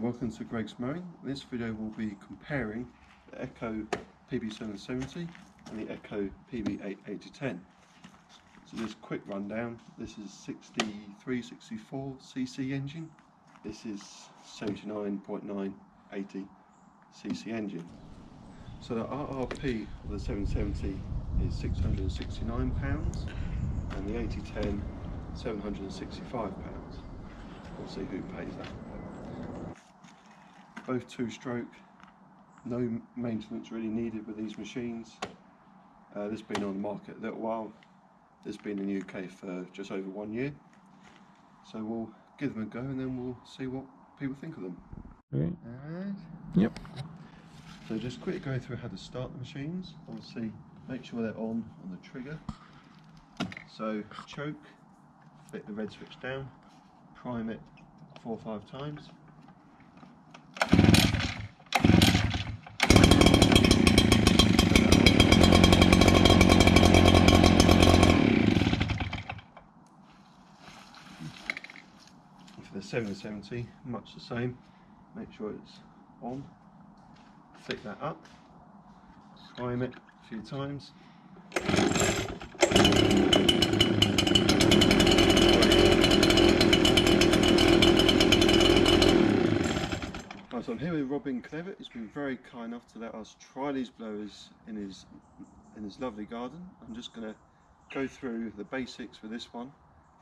welcome to Greg's Mowing. This video will be comparing the Echo pb770 and the Echo pb8010. So just quick rundown, this is 63-64 cc engine, this is 79.980 cc engine. So the RRP of the 770 is £669 and the 8010 £765. We'll see who pays that. Both two-stroke, no maintenance really needed with these machines. This has been on the market a little while. This has been in the UK for just over 1 year. So we'll give them a go and then we'll see what people think of them. Okay. Alright. Yep. So just quickly go through how to start the machines. Obviously make sure they're on the trigger. So choke, flick the red switch down, prime it 4 or 5 times. For the 770, much the same. Make sure it's on. Flick that up. Prime it a few times. So I'm here with Robin Clevett. He's been very kind enough to let us try these blowers in his lovely garden. I'm just going to go through the basics for this one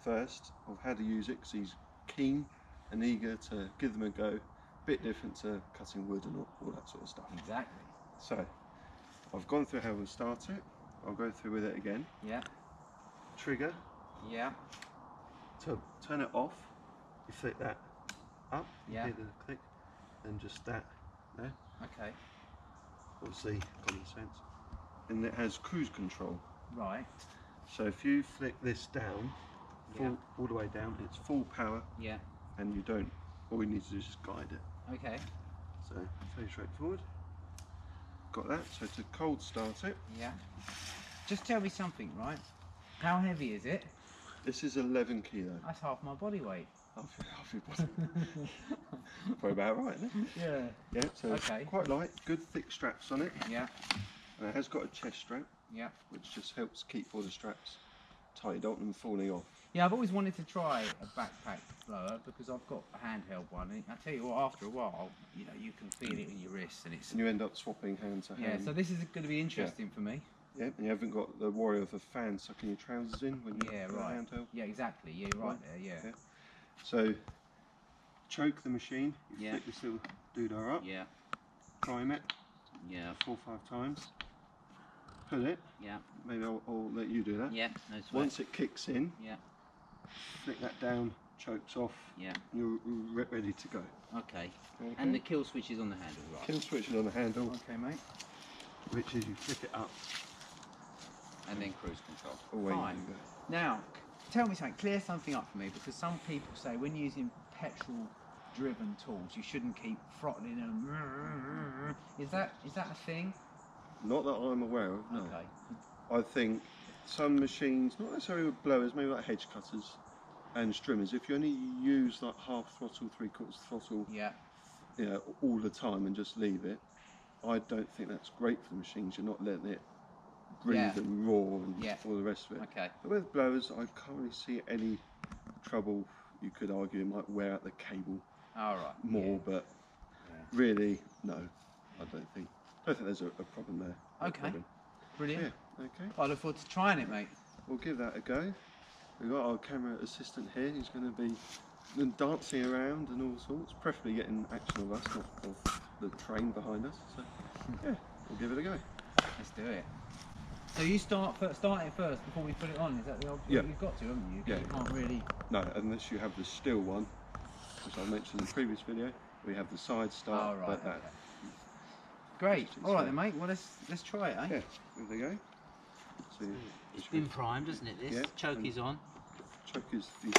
first of how to use it, because he's keen and eager to give them a go. A bit different to cutting wood and all that sort of stuff. Exactly. So I've gone through how we'll start it. I'll go through with it again. Yeah. Trigger. Yeah. To turn it off, you flick that up. Yeah. Hit the click. And just that there. Okay. Obviously common sense. And it has cruise control. Right. So if you flick this down, all the way down, it's full power. Yeah. And you don't. All you need to do is just guide it. Okay. So very straightforward. Got that. So to cold start it. Yeah. Just tell me something, right? How heavy is it? This is 11 kilo. That's half my body weight. Half your body. Probably about right, isn't it? Yeah. Yeah. So Okay. quite light. Good thick straps on it. Yeah. And it has got a chest strap. Yeah. Which just helps keep all the straps tight. You don't want them falling off. Yeah, I've always wanted to try a backpack blower because I've got a handheld one. And I tell you what, after a while, you know, you can feel it in your wrists, and it's. And you end up swapping hand to hand. Yeah. So this is going to be interesting for me. Yeah, and you haven't got the worry of a fan sucking your trousers in when you Yeah. got Right. a handheld. Yeah. Exactly. Yeah. Right there. Yeah. So choke the machine. You Yeah. flick this little doodah up. Yeah. Prime it. Yeah. 4 or 5 times. Pull it. Yeah. Maybe I'll let you do that. Yeah. No sweat. Once it kicks in. Yeah. Flick that down. Chokes off. Yeah. You're ready to go. Okay. Okay. And the kill switch is on the handle, right? Kill switch is on the handle, Okay, mate. which is you flick it up. And then cruise control. Away Fine. you go. Now, tell me something, clear something up for me, because some people say when using petrol-driven tools, you shouldn't keep throttling them. Is that a thing? Not that I'm aware of. No. Okay. I think some machines, not necessarily with blowers, maybe like hedge cutters and trimmers, if you only use like half throttle, 3/4 throttle, Yeah. you know, all the time and just leave it, I don't think that's great for the machines. You're not letting it breathe Yeah. and roar and Yeah. all the rest of it. Okay. But with blowers, I can't really see any trouble. You could argue it might wear out the cable All right. more, but really, no, I don't think there's a problem there. No Okay. problem. Brilliant. Yeah, okay. I look forward to trying it, mate. We'll give that a go. We've got our camera assistant here. He's going to be dancing around and all sorts, preferably getting action of us, not of the train behind us. So, yeah, we'll give it a go. Let's do it. So you start it first before we put it on. Is that the old? Yeah. You've got to, haven't you? Yeah. You can't really. No, unless you have the still one, which I mentioned in the previous video. We have the side start, Oh, right. like that. Okay. Great. All right then, mate. Well, let's try it, eh? Yeah, there we go. So, It's been primed, hasn't it? This Yeah, choke and- is on. choke is the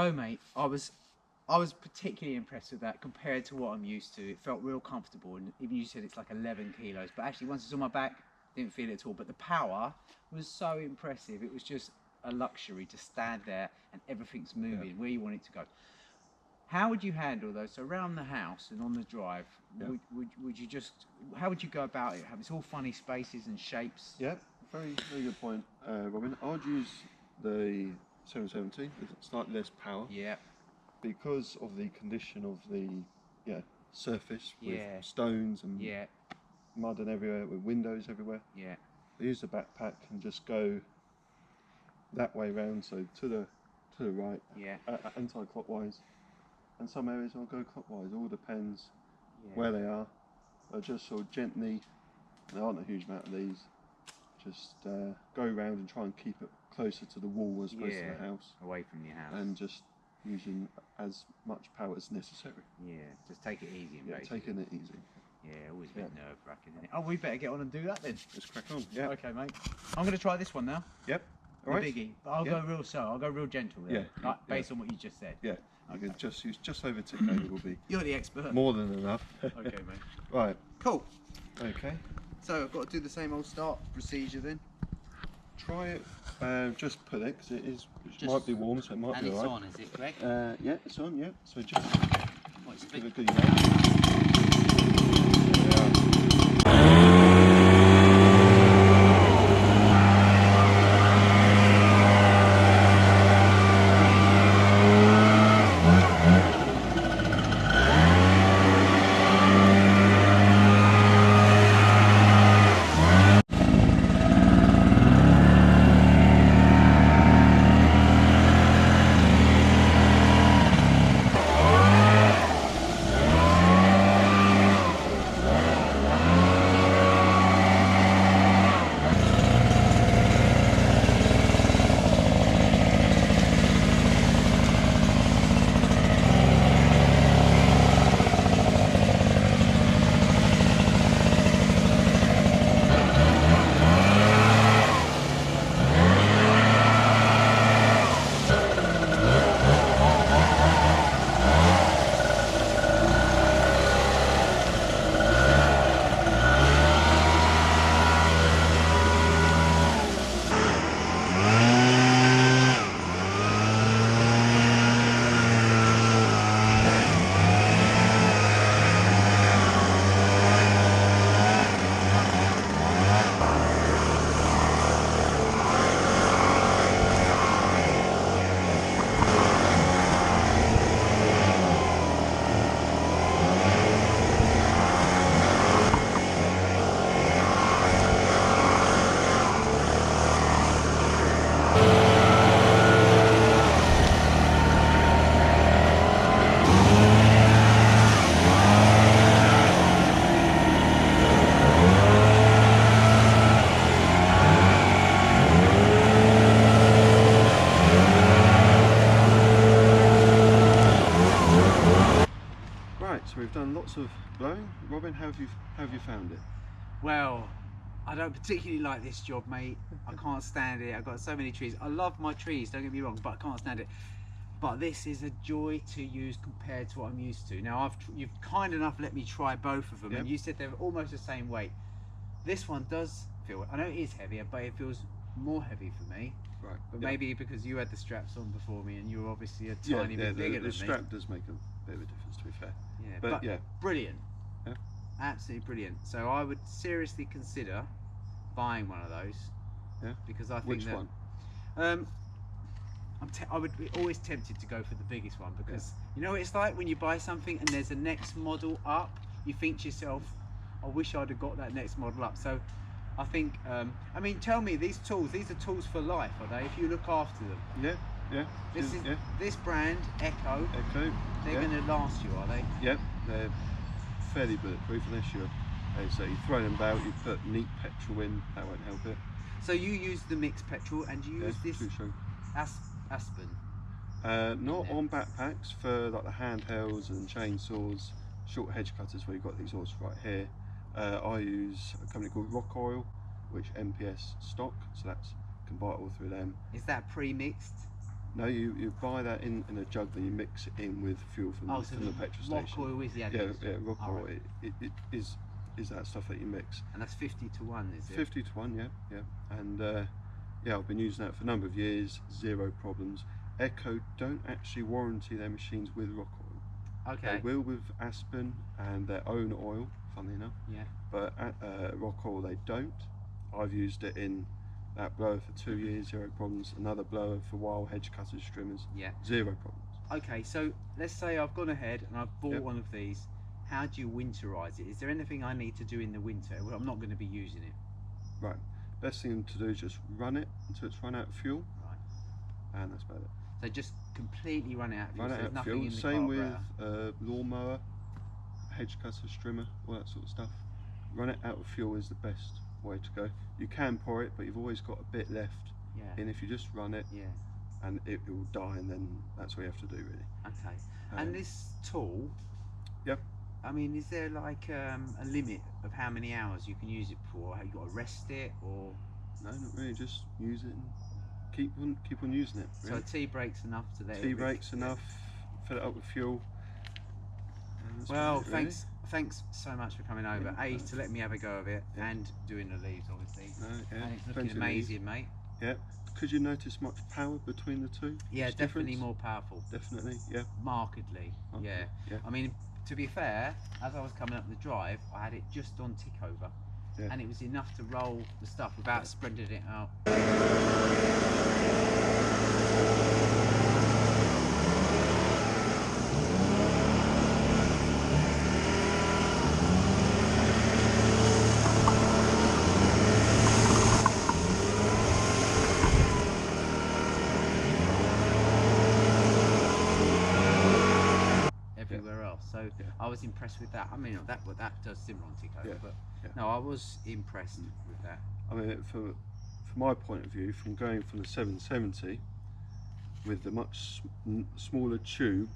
go, mate. I was particularly impressed with that compared to what I'm used to. It felt real comfortable, and even you said it's like 11 kilos, but actually once it's on my back, didn't feel it at all. But the power was so impressive. It was just a luxury to stand there and everything's moving where you want it to go. How would you handle those? So around the house and on the drive, would you just, how would you go about it? It's all funny spaces and shapes. Yeah, very good point, Robin. I'd use the 770 with slightly less power. Yeah. Because of the condition of the surface with Yeah. stones and Yeah. mud and everywhere, with windows everywhere. Yeah. I use the backpack and just go that way round, so to the right, anti-clockwise. And some areas I'll go clockwise. All depends where they are. I just sort of gently, there aren't a huge amount of these, just go around and try and keep it closer to the wall as opposed to the house. Away from your house. And just using as much power as necessary. Yeah, just take it easy. Yeah, taking it easy. Yeah, always a bit nerve-wracking, isn't it? Oh, we better get on and do that then. Let's crack on. Yeah. Okay, mate. I'm going to try this one now. Yep. The All right. biggie. But I'll go real slow. I'll go real gentle there. Yeah. Like, based on what you just said. Yeah. You can just use just over tick over will be You're the expert. more than enough. Okay, mate. Right. Cool. Okay. So I've got to do the same old start procedure then. Try it. Just put it because it might be warm, so it might be And it's alright. on, is it, Greg? Yeah, it's on. Yeah. So just What's give it a big? good yank. So we've done lots of blowing. Robin, how have you found it? Well, I don't particularly like this job, mate. I can't stand it. I've got so many trees. I love my trees, don't get me wrong, but I can't stand it. But this is a joy to use compared to what I'm used to. Now, you've kind enough let me try both of them, and you said they're almost the same weight. This one does feel, I know it is heavier, but it feels more heavy for me. Right. But maybe because you had the straps on before me, and you're obviously a tiny bit bigger than me. The strap does make a bit of a difference, to be fair. Yeah, but brilliant. Yeah. Absolutely brilliant. So I would seriously consider buying one of those. Yeah. Because I think Which that, one? I would be always tempted to go for the biggest one because you know what it's like when you buy something and there's a next model up, you think to yourself, I wish I'd have got that next model up. So I think, I mean, tell me, these are tools for life, are they? If you look after them. Yeah. This brand, Echo, they're going to last you, are they? Yep, they're fairly bulletproof unless you're, so you throw them about, you put neat petrol in, that won't help it. So you use the mixed petrol and you use this Aspen? Not on backpacks, for like the handhelds and chainsaws, short hedge cutters where you've got the exhaust right here. I use a company called Rock Oil, which MPS stock, so that's can buy it all through them. Is that pre-mixed? No, you buy that in a jug, then you mix it in with fuel from, Oh, from the petrol rock station. oil is the Yeah, added. yeah, rock All oil. right. It is that stuff that you mix. And that's 50 to 1, is it? 50 to 1, yeah, yeah. And yeah, I've been using that for a number of years, zero problems. Echo don't actually warranty their machines with rock oil. Okay. They will with Aspen and their own oil, funnily enough. Yeah. But at rock oil they don't. I've used it in that blower for 2 years, zero problems. Another blower for wild hedge cutters, trimmers, Yeah. zero problems. Okay, so let's say I've gone ahead and I've bought Yep. one of these. How do you winterize it? Is there anything I need to do in the winter? Well, I'm not going to be using it. Right. Best thing to do is just run it until it's run out of fuel, Right. and that's about it. So just completely run it out of fuel. Run So it there's out of nothing fuel. in the Same with carburetor. lawnmower, hedge cutter, trimmer, all that sort of stuff. Run it out of fuel is the best way to go. You can pour it, but you've always got a bit left. Yeah. And if you just run it, Yeah. and it will die, and then that's what you have to do, really. Okay. And this tool. Yep. I mean, is there like a limit of how many hours you can use it for? Have you got to rest it, or? No, not really. Just use it and keep on using it. So Really. a tea break's enough to let Tea it. breaks enough. Fill it up with fuel. And that's Well, about it, really. thanks so much for coming over. Yeah. To let me have a go of it, Yeah. and doing the leaves, obviously. No, yeah, And it's plenty looking of amazing, mate. Yeah. Could you notice much power between the two? Yeah, Much definitely difference? more powerful. Definitely, yeah. Markedly. Okay, Yeah. yeah. I mean, to be fair, as I was coming up the drive, I had it just on tick over. Yeah. And it was enough to roll the stuff without spreading it out. Everywhere else, so Yeah. I was impressed with that. I mean, that does similar on tick over, Yeah, but yeah. no, I was impressed with that. I mean, from my point of view, from going from the 770 with the much smaller tube,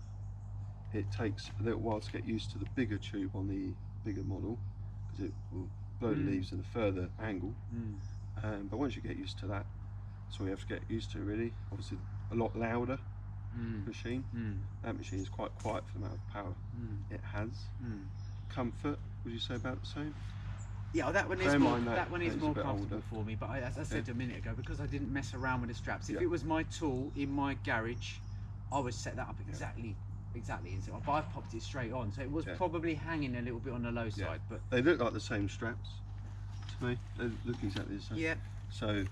it takes a little while to get used to the bigger tube on the bigger model, because it will blow the leaves in a further angle. But once you get used to that, that's all you have to get used to, really. Obviously, a lot louder machine. That machine is quite quiet for the amount of power it has. Comfort, would you say about the same? Yeah, that one Bear is in more. mind That one is it's a more bit comfortable older. for me. But as I said a minute ago, because I didn't mess around with the straps. If Yeah. it was my tool in my garage, I would set that up exactly. And so I popped it straight on. So it was probably hanging a little bit on the low side, but They look like the same straps to me. They look exactly the same. yeah, So,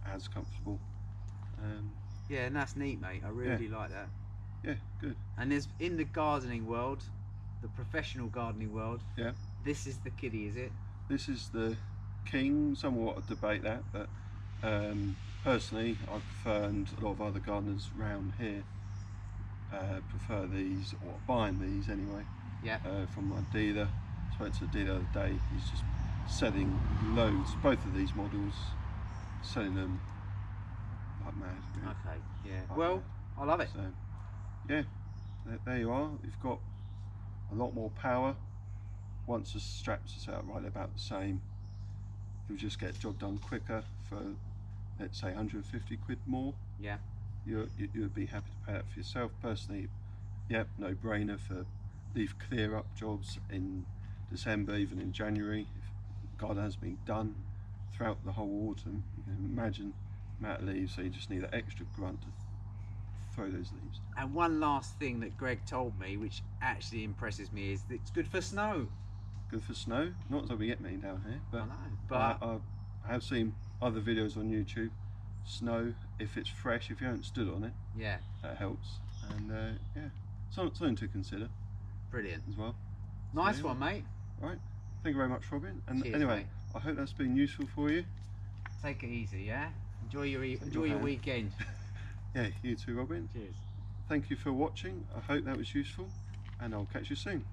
as comfortable. yeah, and that's neat, mate. I really like that. Yeah, good. And there's in the gardening world, the professional gardening world. Yeah. This is the kiddie, is it? This is the king. Some will debate that, but personally, I prefer, and a lot of other gardeners around here prefer these, or buying these anyway. Yeah. From my dealer. I spoke to the dealer the other day. He's just selling loads, both of these models, selling them like mad. Really. Okay. Yeah. Like Well, mad. I love it. So, yeah, there you are. You've got a lot more power. Once the straps are set up right, they're about the same. You'll just get job done quicker for, let's say, 150 quid more. Yeah. You'd be happy to pay that for yourself. Personally, yep, no brainer for leaf clear up jobs in December, even in January. If the garden has been done throughout the whole autumn, you can imagine the amount of leaves, so you just need that extra grunt to throw those leaves. And one last thing that Greg told me, which actually impresses me, is that it's good for snow. Good for snow. Not that we get many down here, but I know, but I have seen other videos on YouTube. Snow, if it's fresh, if you haven't stood on it, yeah, that helps. And yeah, something to consider brilliant. as well. Nice yeah. one, mate. Right. Thank you very much, Robin. And Cheers, anyway, mate. I hope that's been useful for you. Take it easy, yeah. Enjoy your weekend. Yeah, you too, Robin. Cheers. Thank you for watching. I hope that was useful, and I'll catch you soon.